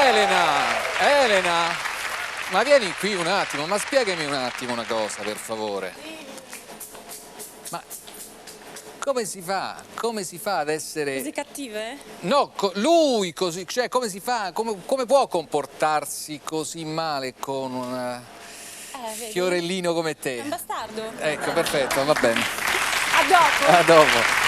Elena, ma vieni qui un attimo, ma spiegami un attimo una cosa, per favore. Ma come si fa? Come si fa ad essere... Così cattive? No, lui così, cioè come si fa? Come può comportarsi così male con un Vedi? fiorellino come È te? un bastardo. Ecco, perfetto, va bene. A dopo. A dopo.